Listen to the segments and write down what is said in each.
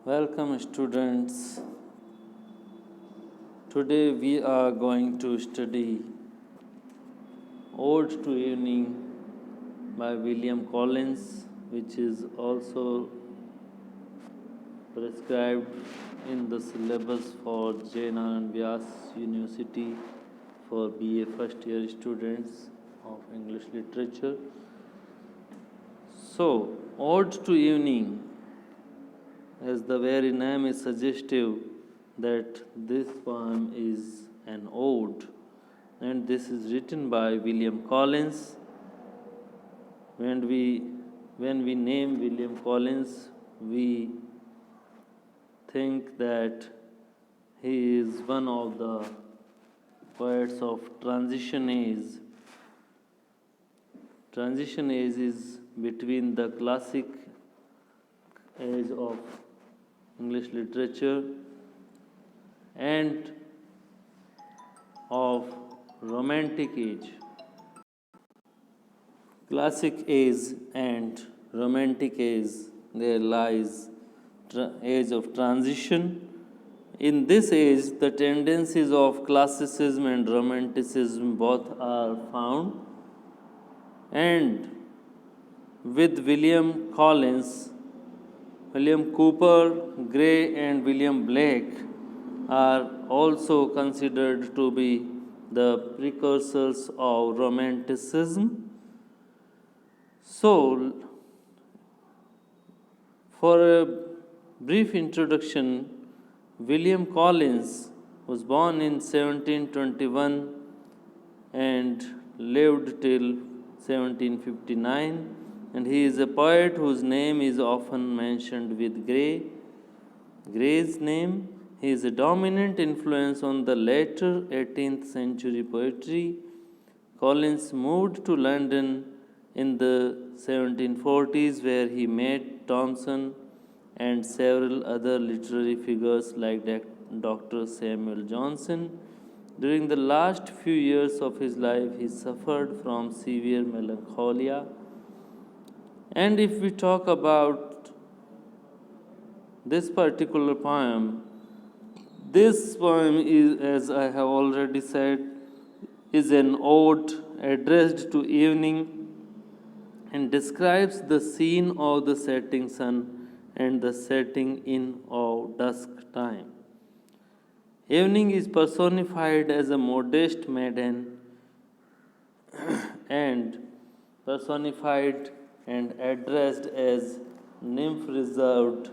Welcome, students. Today we are going to study Ode to Evening by William Collins, which is also prescribed in the syllabus for J. Naran Vyas University for BA first year students of English literature. So, Ode to Evening, as the very name is suggestive, that this poem is an ode, and this is written by William Collins. When we name William Collins, we think that he is one of the poets of transition age. Transition age is between the classic age of English literature and of romantic age. Classic age and romantic age, there lies age of transition. In this age, the tendencies of classicism and romanticism both are found, and with William Collins, William Cooper, Gray, and William Blake are also considered to be the precursors of Romanticism. So, for a brief introduction, William Collins was born in 1721 and lived till 1759, and he is a poet whose name is often mentioned with Gray's name. He is a dominant influence on the later 18th century poetry. Collins moved to London in the 1740s, where he met Thomson and several other literary figures like Dr. Samuel Johnson. During the last few years of his life, he suffered from severe melancholia. And if we talk about this particular poem, this poem is, as I have already said, is an ode addressed to evening and describes the scene of the setting sun and the setting in of dusk time. Evening is personified as a modest maiden and personified and addressed as nymph reserved.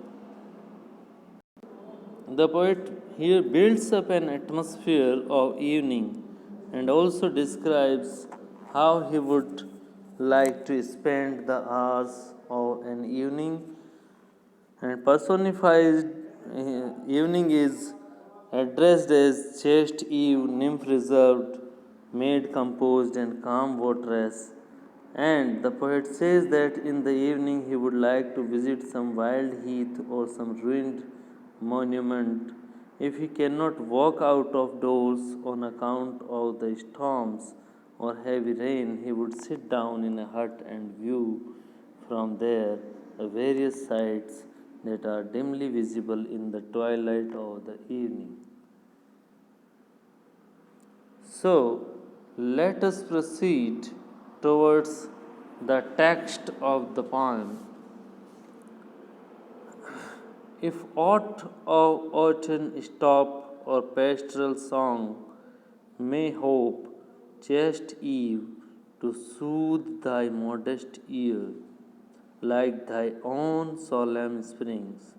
The poet here builds up an atmosphere of evening and also describes how he would like to spend the hours of an evening, and personified evening is addressed as chaste eve, nymph reserved, maid composed, and calm votress. And the poet says that in the evening he would like to visit some wild heath or some ruined monument. If he cannot walk out of doors on account of the storms or heavy rain, he would sit down in a hut and view from there the various sights that are dimly visible in the twilight of the evening. So, let us proceed towards the text of the poem. If aught of autumn stop or pastoral song may hope, chaste eve, to soothe thy modest ear, like thy own solemn springs,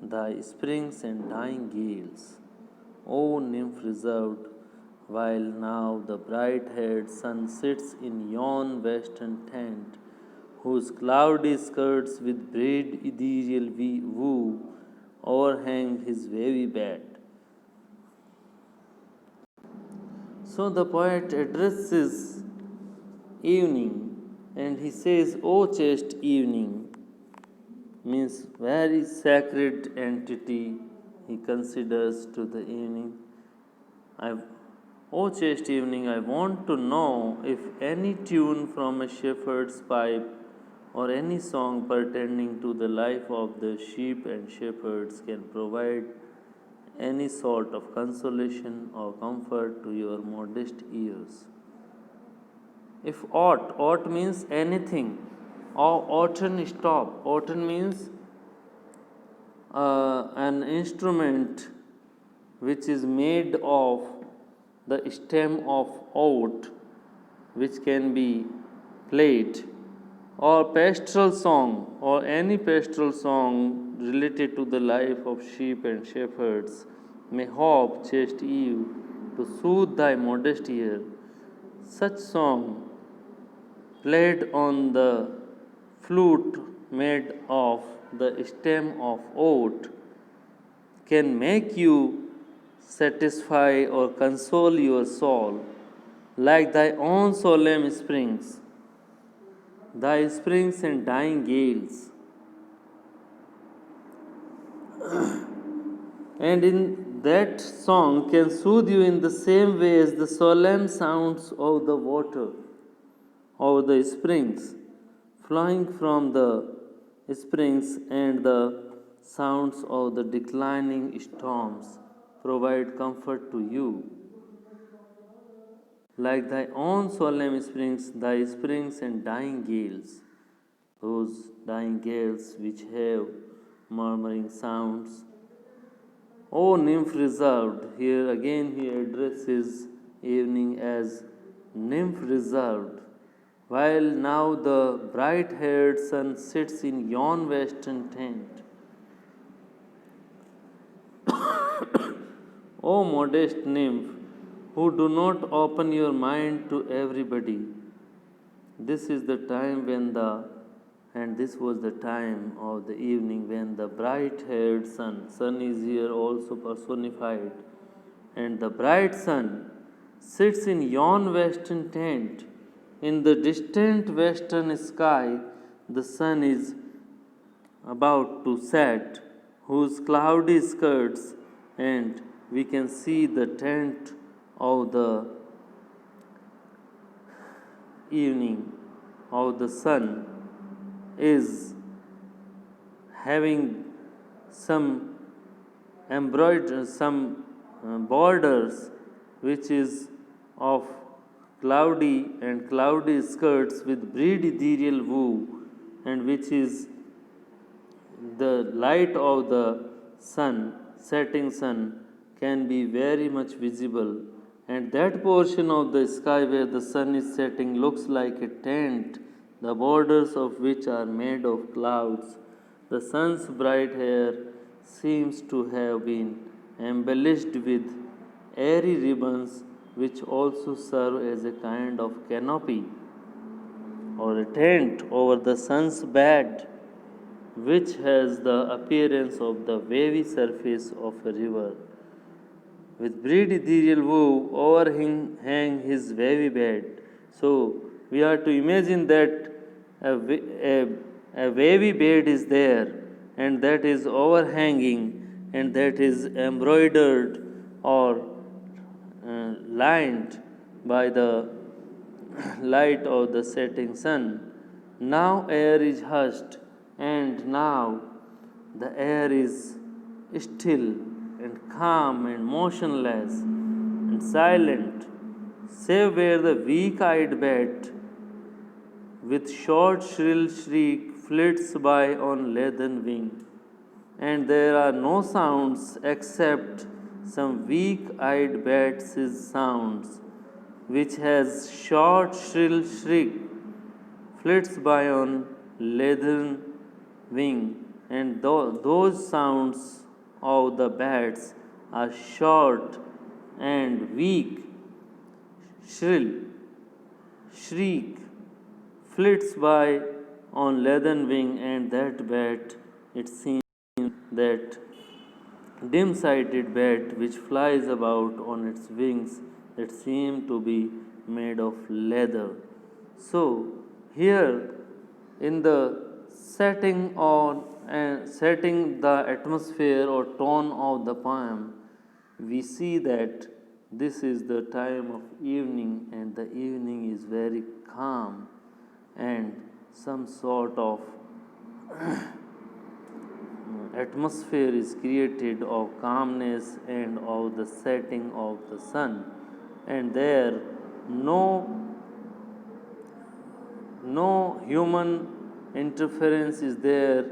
thy springs and dying gales, O nymph reserved, while now the bright-haired sun sits in yon western tent, whose cloudy skirts with braid ethereal woo overhang his wavy bed. So the poet addresses evening and he says, O chaste evening, means very sacred entity he considers to the evening. O chaste evening, I want to know if any tune from a shepherd's pipe or any song pertaining to the life of the sheep and shepherds can provide any sort of consolation or comfort to your modest ears. If ought means anything, or aughten stop. Aughten means an instrument which is made of the stem of oat, which can be played, or pastoral song, or any pastoral song related to the life of sheep and shepherds, may hope chaste Eve to soothe thy modest ear. Such song, played on the flute made of the stem of oat, can make you satisfy or console your soul like thy own solemn springs, thy springs and dying gales. And in that song can soothe you in the same way as the solemn sounds of the water or the springs flowing from the springs, and the sounds of the declining storms provide comfort to you. Like thy own solemn springs, thy springs and dying gales, those dying gales which have murmuring sounds. O nymph reserved, here again he addresses evening as nymph reserved, while now the bright haired sun sits in yon western tent. O modest nymph, who do not open your mind to everybody, this is the time when this was the time of the evening when the bright haired sun is here also personified, and the bright sun sits in yon western tent. In the distant western sky, the sun is about to set, whose cloudy skirts, and we can see the tent of the evening of the sun is having some borders which is of cloudy skirts with breed ethereal woo, and which is the light of the sun, setting sun, can be very much visible, and that portion of the sky where the sun is setting looks like a tent, the borders of which are made of clouds. The sun's bright hair seems to have been embellished with airy ribbons, which also serve as a kind of canopy or a tent over the sun's bed, which has the appearance of the wavy surface of a river. With breed ethereal woo overhang his wavy bed. So we are to imagine that a wavy bed is there, and that is overhanging, and that is embroidered or lined by the light of the setting sun. Now air is hushed, and now the air is still and calm and motionless and silent, save where the weak-eyed bat with short shrill shriek flits by on leaden wing, and there are no sounds except some weak-eyed bat's sounds, which has short shrill shriek flits by on leaden wing, and those sounds of the bats are short and weak. Shrill shriek flits by on leaden wing, and that bat, it seems, that dim-sighted bat which flies about on its wings that seem to be made of leather. So here, in the setting the atmosphere or tone of the poem, we see that this is the time of evening, and the evening is very calm and some sort of atmosphere is created of calmness and of the setting of the sun, and there no human interference is there,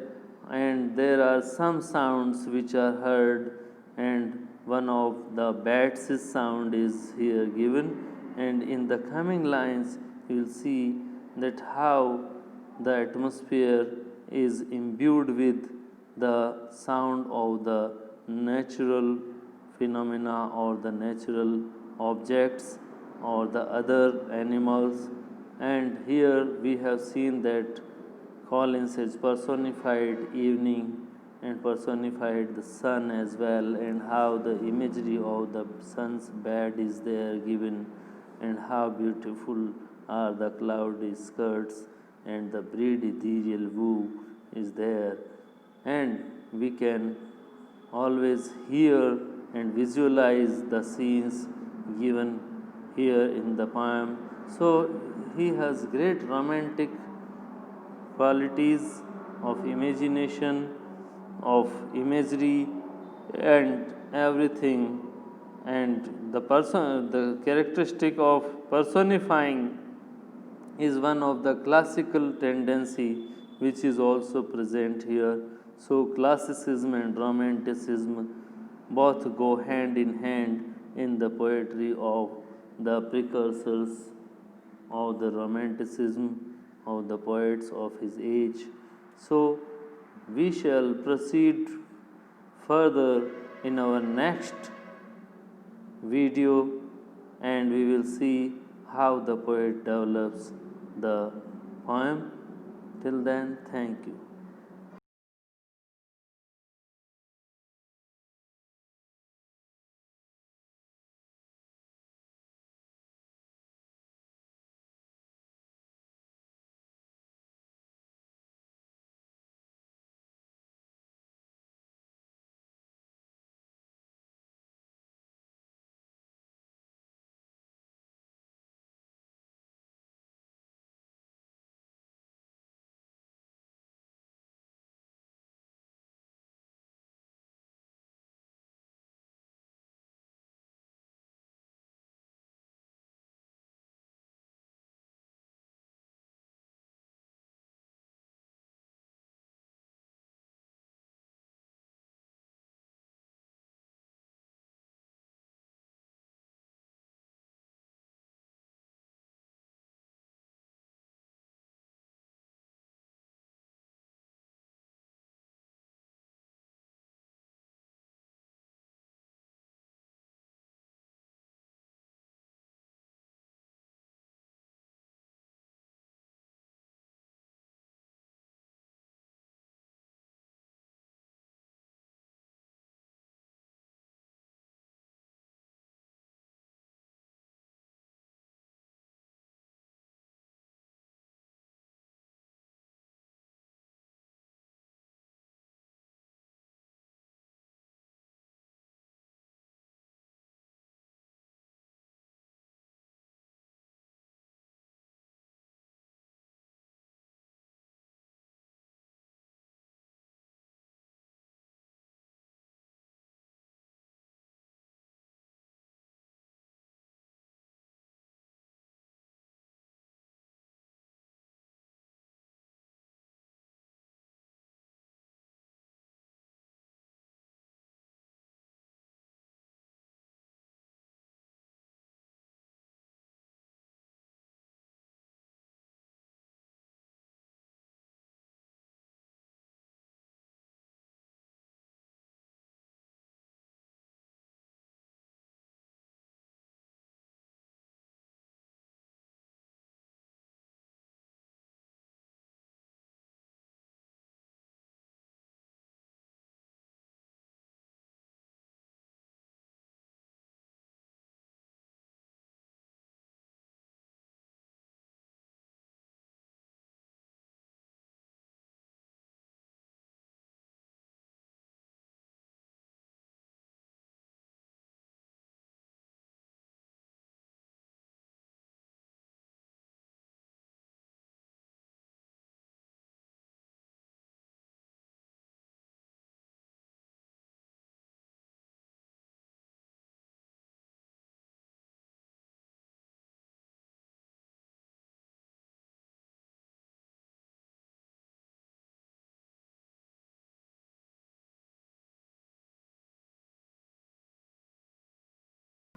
and there are some sounds which are heard, and one of the bats' sound is here given, and in the coming lines you will see that how the atmosphere is imbued with the sound of the natural phenomena or the natural objects or the other animals. And here we have seen that Collins has personified evening and personified the sun as well, and how the imagery of the sun's bed is there given, and how beautiful are the cloudy skirts and the breed ethereal woo is there. And we can always hear and visualize the scenes given here in the poem. So he has great romantic qualities of imagination, of imagery, and everything. And the characteristic of personifying is one of the classical tendency which is also present here. So classicism and romanticism both go hand in hand in the poetry of the precursors of the romanticism of the poets of his age. So we shall proceed further in our next video, and we will see how the poet develops the poem. Till then, thank you.